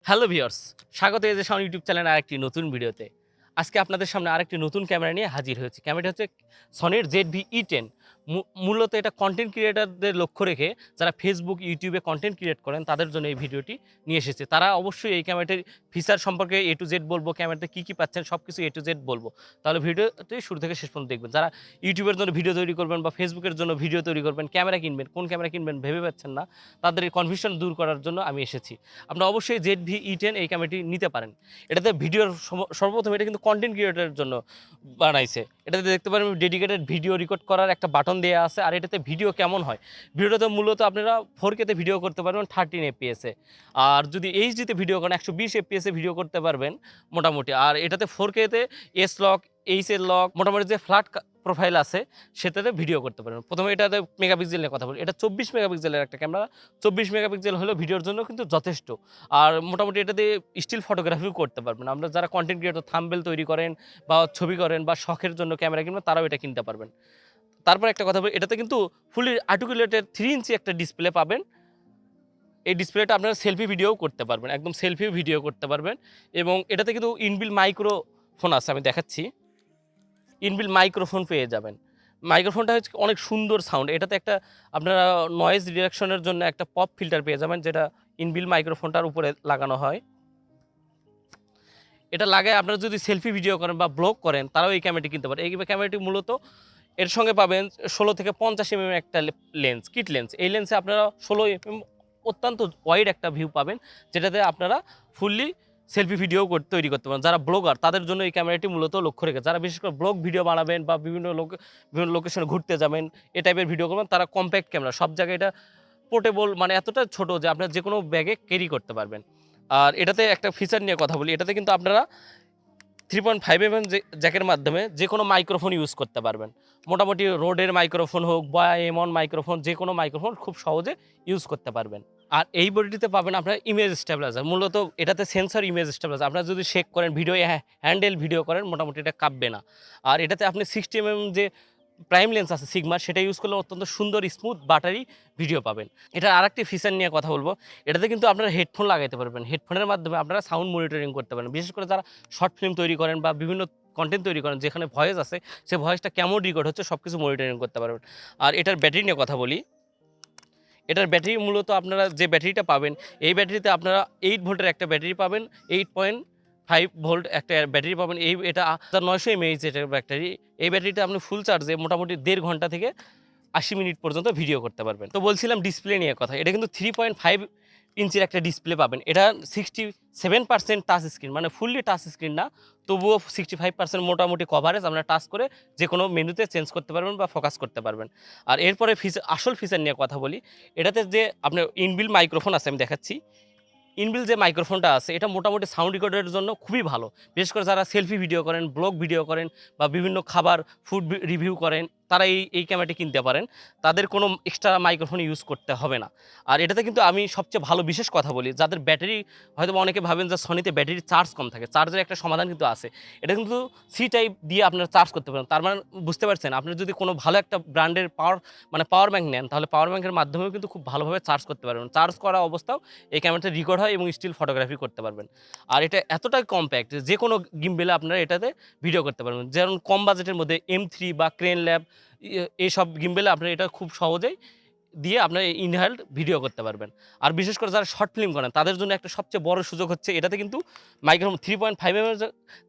Hello viewers, স্বাগত এই যে Sony ইউটিউব চ্যানেলের আরেকটি নতুন ভিডিওতে। আজকে আপনাদের সামনে আরেকটি নতুন ক্যামেরা নিয়ে হাজির হয়েছি। ক্যামেরাটা হচ্ছে Sonyর ZV-E10। মূলত এটা কন্টেন্ট ক্রিয়েটরদের লক্ষ্য রেখে যারা ফেসবুক, ইউটিউবে কন্টেন্ট ক্রিয়েট করেন তাদের জন্য এই ভিডিওটি নিয়ে এসেছে। তারা অবশ্যই এই ক্যামেরাটির ফিচার সম্পর্কে A to Z বলবো, ক্যামেরাতে কী পাচ্ছেন সবকিছু A to Z বলবো। তাহলে ভিডিওটি শুরু থেকে শেষ পর্যন্ত দেখবেন। যারা ইউটিউবের জন্য ভিডিও তৈরি করবেন বা ফেসবুকের জন্য ভিডিও তৈরি করবেন, ক্যামেরা কিনবেন, কোন ক্যামেরা কিনবেন ভেবে পাচ্ছেন না, তাদের এই কনফিউশন দূর করার জন্য আমি এসেছি। আপনারা অবশ্যই ZV-E10 এই ক্যামেরাটি নিতে পারেন। এটাতে ভিডিওর সর্বপ্রথম এটা কিন্তু কন্টেন্ট ক্রিয়েটরের জন্য বানাইছে। এটাতে দেখতে পারেন ডেডিকেটেড ভিডিও রেকর্ড করার একটা বাটন দেওয়া আছে। আর এটাতে ভিডিও কেমন হয়, ভিডিওটাতে মূলত আপনারা 4K তে ভিডিও করতে পারবেন 13 FPS এ। আর যদি HD তে ভিডিও করেন 120 FPS এ ভিডিও করতে পারবেন মোটামুটি। আর এটাতে 4K তে এস লক, এইচএল লক, মোটামুটি যে ফ্ল্যাট প্রোফাইল আছে সেটাতে ভিডিও করতে পারবেন। প্রথমে এটাতে মেগাপিক্সেল নিয়ে কথা বলি। এটা 24 মেগাপিক্সেলের একটা ক্যামেরা। 24 মেগাপিক্সেল হলেও ভিডিওর জন্য কিন্তু যথেষ্ট। আর মোটামুটি এটাতে স্টিল ফটোগ্রাফিও করতে পারবেন। আমরা যারা কন্টেন্ট ক্রিয়েটর থাম্বনেল তৈরি করেন বা ছবি করেন বা শখের জন্য ক্যামেরা কিনবেন তারাও এটা কিনতে পারবেন। তারপর একটা কথা বলি, এটাতে কিন্তু ফুলি আর্টিকুলেটেড 3 ইঞ্চি একটা ডিসপ্লে পাবেন। এই ডিসপ্লেটা আপনারা সেলফি ভিডিও করতে পারবেন, একদম সেলফিও ভিডিও করতে পারবেন। এবং এটাতে কিন্তু ইনবিল্ট মাইক্রোফোন আছে, আমি দেখাচ্ছি। ইনবিল্ট মাইক্রোফোন পেয়ে যাবেন। মাইক্রোফোনটা হচ্ছে অনেক সুন্দর সাউন্ড। এটাতে একটা আপনারা নয়েজ রিডাকশনের জন্য একটা পপ ফিল্টার পেয়ে যাবেন, যেটা ইনবিল্ট মাইক্রোফোনটার উপরে লাগানো হয়। এটা লাগায় আপনারা যদি সেলফি ভিডিও করেন বা ব্লগ করেন তারাও এই ক্যামেরাটি কিনতে পারেন। এই ক্যামেরাটি মূলত এর সঙ্গে পাবেন 16 থেকে 50 mm একটা লেন্স, কিট লেন্স। এই লেন্সে আপনারা 16 mm অত্যন্ত ওয়াইড একটা ভিউ পাবেন, যেটাতে আপনারা ফুললি সেলফি ভিডিও তৈরি করতে পারেন। যারা ব্লগার তাদের জন্য এই ক্যামেরাটি মূলত লক্ষ্য রেখে, যারা বিশেষ করে ব্লগ ভিডিও বানাবেন বা বিভিন্ন লোকেশনে ঘুরতে যাবেন, এই টাইপের ভিডিও করবেন, তারা কম্প্যাক্ট ক্যামেরা সব জায়গায় এটা পোর্টেবল, মানে এতটা ছোট যে আপনার যে কোনো ব্যাগে ক্যারি করতে পারবেন। আর এটাতে একটা ফিচার নিয়ে কথা বলি, এটাতে কিন্তু আপনারা 3.5 mm জ্যাকের মাধ্যমে যে কোনো মাইক্রোফোন ইউজ করতে পারবেন। মোটামুটি রোডের মাইক্রোফোন হোক বা M1 মাইক্রোফোন, যে কোনো মাইক্রোফোন খুব সহজে ইউজ করতে পারবেন। আর এই বডিটিতে পাবেন আপনার ইমেজ স্টেবিলাইজার। মূলত এটাতে সেন্সর ইমেজ স্টেবিলাইজার। আপনারা যদি শেক করেন, ভিডিও হ্যান্ডেল ভিডিও করেন, মোটামুটি এটা কাঁপবে না। আর এটাতে আপনি 60 mm যে প্রাইম লেন্স আছে সিগমার, সেটা ইউজ করলে অত্যন্ত সুন্দর স্মুথ বাটারি ভিডিও পাবেন। এটার আরেকটি ফিচার নিয়ে কথা বলবো, এটাতে কিন্তু আপনারা হেডফোন লাগাইতে পারবেন। হেডফোনের মাধ্যমে আপনারা সাউন্ড মনিটরিং করতে পারেন। বিশেষ করে যারা শর্ট ফিল্ম তৈরি করেন বা বিভিন্ন কন্টেন্ট তৈরি করেন যেখানে ভয়েস আছে, সেই ভয়েসটা কেমন রেকর্ড হচ্ছে সব কিছু মনিটরিং করতে পারবেন। আর এটার ব্যাটারি নিয়ে কথা বলি, এটার ব্যাটারি মূলত আপনারা যে ব্যাটারিটা পাবেন, এই ব্যাটারিতে আপনারা 8 ভোল্টের একটা ব্যাটারি পাবেন, 8.5 ভোল্ট একটা ব্যাটারি পাবেন। এটা 900 mAh এর ব্যাটারি। এই ব্যাটারিটা আপনি ফুল চার্জে মোটামুটি 1.5 ঘন্টা থেকে 80 মিনিট পর্যন্ত ভিডিও করতে পারবেন। তো বলছিলাম ডিসপ্লে নিয়ে কথা, এটা কিন্তু 3.5 ইঞ্চির একটা ডিসপ্লে পাবেন। এটা 67% টাচ স্ক্রিন, মানে ফুললি টাচ স্ক্রিন না, তবুও 65% মোটামুটি কভারেজ আপনারা টাচ করে যে কোনো মেনুতে চেঞ্জ করতে পারবেন বা ফোকাস করতে পারবেন। আর এরপরে আসল ফিচার নিয়ে কথা বলি, এটাতে যে আপনার ইনবিল্ট মাইক্রোফোন আছে, আমি দেখাচ্ছি। ইনবিল্ট যে মাইক্রোফোনটা আছে এটা মোটামুটি সাউন্ড রেকর্ডের জন্য খুবই ভালো। বিশেষ করে যারা সেলফি ভিডিও করেন, ব্লগ ভিডিও করেন বা বিভিন্ন খাবার ফুড রিভিউ করেন, তারা এই ক্যামেরাটি কিনতে পারেন। তাদের কোনো এক্সট্রা মাইক্রোফোন ইউজ করতে হবে না। আর এটাতে কিন্তু আমি সবচেয়ে ভালো বিশেষ কথা বলি, যাদের ব্যাটারি হয়তো অনেকে ভাবেন যে সনিতে ব্যাটারির চার্জ কম থাকে, চার্জের একটা সমাধান কিন্তু আছে। এটা কিন্তু সি টাইপ দিয়ে আপনারা চার্জ করতে পারেন। তার মানে বুঝতে পারছেন, আপনি যদি কোনো ভালো একটা ব্র্যান্ডের পাওয়ার ব্যাংক নেন, তাহলে পাওয়ার ব্যাংকের মাধ্যমেও কিন্তু খুব ভালোভাবে চার্জ করতে পারবেন। চার্জ করা অবস্থাও এই ক্যামেরাটা রেকর্ড হয় এবং স্টিল ফটোগ্রাফি করতে পারবেন। আর এটা এতটাই কম্প্যাক্ট যে কোনো গিম্বেলে আপনারা এটাতে ভিডিও করতে পারবেন। যেমন কম বাজেটের মধ্যে M3 বা ক্রেন ল্যাব এইসব গিম্বেলে আপনারা এটা খুব সহজেই দিয়ে আপনারা ইনহ্যান্ড ভিডিও করতে পারবেন। আর বিশেষ করে যারা শর্ট ফিল্ম করেন তাদের জন্য একটা সবচেয়ে বড় সুযোগ হচ্ছে, এটাতে কিন্তু মাইক্রোফোন 3.5 mm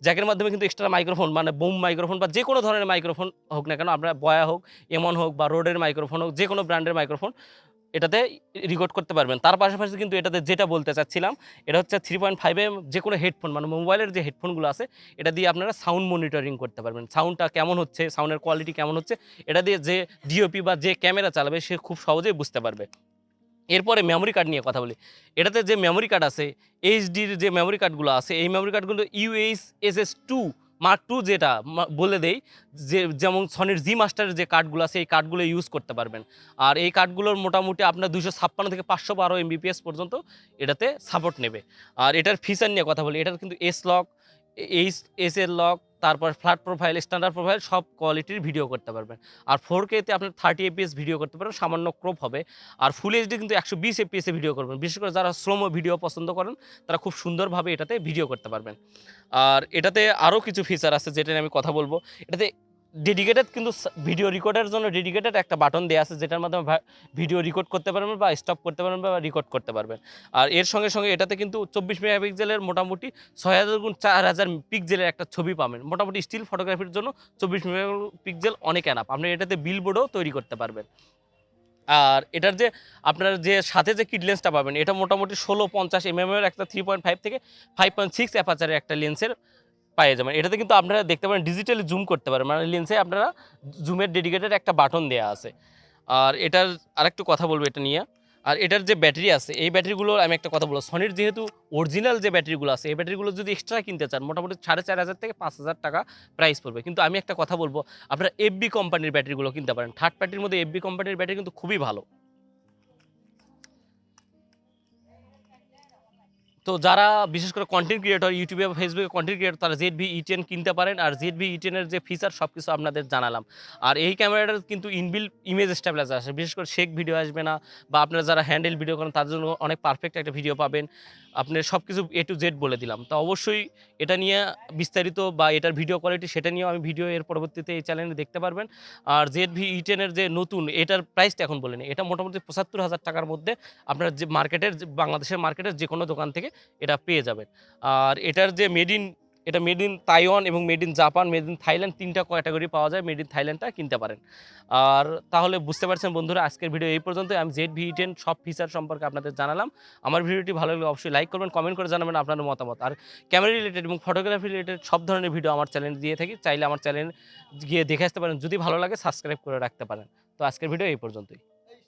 জ্যাকের মাধ্যমে কিন্তু এক্সট্রা মাইক্রোফোন, মানে বুম মাইক্রোফোন বা যে কোনো ধরনের মাইক্রোফোন হোক না কেন, আপনার বয়া হোক, M1 হোক বা রোডের মাইক্রোফোন হোক, যে কোনো ব্র্যান্ডের মাইক্রোফোন এটাতে রেকর্ড করতে পারবেন। তার পাশাপাশি কিন্তু এটাতে যেটা বলতে চাচ্ছিলাম, এটা হচ্ছে 3.5 mm যে কোনো হেডফোন, মানে মোবাইলের যে হেডফোনগুলো আছে, এটা দিয়ে আপনারা সাউন্ড মনিটরিং করতে পারবেন। সাউন্ডটা কেমন হচ্ছে, সাউন্ডের কোয়ালিটি কেমন হচ্ছে, এটা দিয়ে যে ডিওপি বা যে ক্যামেরা চালাবে সে খুব সহজেই বুঝতে পারবে। এরপরে মেমোরি কার্ড নিয়ে কথা বলি, এটাতে যে মেমোরি কার্ড আছে, এইচডির যে মেমোরি কার্ডগুলো আছে, এই মেমোরি কার্ডগুলো UHSS-2 Mark 2 যেটা বলে দেই, যেমন সনির জি মাস্টারের যে কার্ডগুলো আছে এই কার্ডগুলো ইউজ করতে পারবেন। আর এই কার্ডগুলোর মোটামুটি আপনার 256 থেকে 512 MBPS পর্যন্ত এটাতে সাপোর্ট নেবে। আর এটার ফিচার নিয়ে কথা বলি, এটার কিন্তু এস লক, এস এর লক, তারপর ফ্ল্যাট প্রোফাইল, স্ট্যান্ডার্ড প্রোফাইল সব কোয়ালিটির ভিডিও করতে পারবেন। আর 4K তে আপনার 30 এপিএস ভিডিও করতে পারবেন, সামান্য ক্রপ হবে। আর ফুল এইচডি কিন্তু 120 এপিএস এ ভিডিও করবেন। বিশেষ করে যারা স্লোমো ভিডিও পছন্দ করেন তারা খুব সুন্দরভাবে এটাতে ভিডিও করতে পারবেন। আর এটাতে আরও কিছু ফিচার আছে যেটা নিয়ে আমি কথা বলবো। এটাতে ডেডিকেটেড কিন্তু ভিডিও রেকর্ডের জন্য ডেডিকেটেড একটা বাটন দেওয়া আছে, যেটার মাধ্যমে ভিডিও রেকর্ড করতে পারবেন বা স্টপ করতে পারবেন বা রেকর্ড করতে পারবেন। আর এর সঙ্গে সঙ্গে এটাতে কিন্তু 24 মেগাপিক্সেলের মোটামুটি 6000 গুণ 4000 পিক্সেলের একটা ছবি পাবেন। মোটামুটি স্টিল ফটোগ্রাফির জন্য 24 মেগাপিক্সেল অনেক এনাফ। আপনি এটাতে বিলবোর্ডও তৈরি করতে পারবেন। আর এটার যে আপনার যে সাথে যে কিট লেন্সটা পাবেন, এটা মোটামুটি 16-50 এর একটা 3.5 থেকে 5.6 অ্যাপাচারের একটা লেন্সের পেয়ে যাবেন। এটাতে কিন্তু আপনারা দেখতে পারেন ডিজিটালি জুম করতে পারেন, মানে লেন্সে আপনারা জুমের ডেডিকেটেড একটা বাটন দেওয়া আছে। আর এটার আরেকটু কথা বলবো এটা নিয়ে। আর এটার যে ব্যাটারি আছে, এই ব্যাটারিগুলোর আমি একটা কথা বলবো, সনির যেহেতু অরিজিনাল যে ব্যাটারিগুলো আছে, এই ব্যাটারিগুলো যদি এক্সট্রা কিনতে চান মোটামুটি 4500 থেকে 5000 টাকা প্রাইস পড়বে। কিন্তু আমি একটা কথা বলবো, আপনারা এফবি কোম্পানির ব্যাটারিগুলো কিনতে পারেন। থার্ড পার্টির মধ্যে এফবি কোম্পানির ব্যাটারি কিন্তু খুবই ভালো। তো যারা বিশেষ করে কন্টেন্ট ক্রিয়েটর, ইউটিউবে বা ফেসবুকে কন্টেন্ট ক্রিয়েটর, তারা ZV-E10 কিনতে পারেন। আর ZV-E10 এর যে ফিচার সব কিছু আপনাদের জানালাম। আর এই ক্যামেরাটার কিন্তু ইনবিল্ট ইমেজ স্টেবিলাইজার আসে, বিশেষ করে শেক ভিডিও আসবে না, বা আপনারা যারা হ্যান্ডেল ভিডিও করেন তাদের জন্য অনেক পারফেক্ট একটা ভিডিও পাবেন। আপনি সব কিছু A to Z বলে দিলাম। তো অবশ্যই এটা নিয়ে বিস্তারিত বা এটার ভিডিও কোয়ালিটি সেটা নিয়েও আমি ভিডিও এর পরবর্তীতে এই চ্যানেলে দেখতে পারবেন। আর ZV-E10 এর যে নতুন, এটার প্রাইসটা এখন বলে নিই। এটা মোটামুটি 75,000 টাকার মধ্যে আপনারা যে মার্কেটের, বাংলাদেশের মার্কেটের যে কোনো দোকান থেকে এটা পেয়ে যাবেন। আর এটার যে এটা মেড ইন তাইওয়ান এবং made in Japan, made in Thailand, 3টা ক্যাটাগরি পাওয়া যায়। মেড ইন থাইল্যান্ডটা কিনতে পারেন। আর তাহলে বুঝতে পারছেন বন্ধুরা, আজকের ভিডিও এই পর্যন্তই। আমি ZV-E10 সব ফিচার সম্পর্কে আপনাদের জানালাম। আমার ভিডিওটি ভালো লাগলে অবশ্যই লাইক করবেন, কমেন্ট করে জানাবেন আপনাদের মতামত। আর ক্যামেরা রিলেটেড এবং ফটোগ্রাফি রিলেটেড সব ধরনের ভিডিও আমার চ্যানেলে দিয়ে থাকি, চাইলে আমার চ্যানেল গিয়ে দেখে আসতে পারেন। যদি ভালো লাগে সাবস্ক্রাইব করে রাখতে পারেন। তো আজকের ভিডিও এই পর্যন্তই।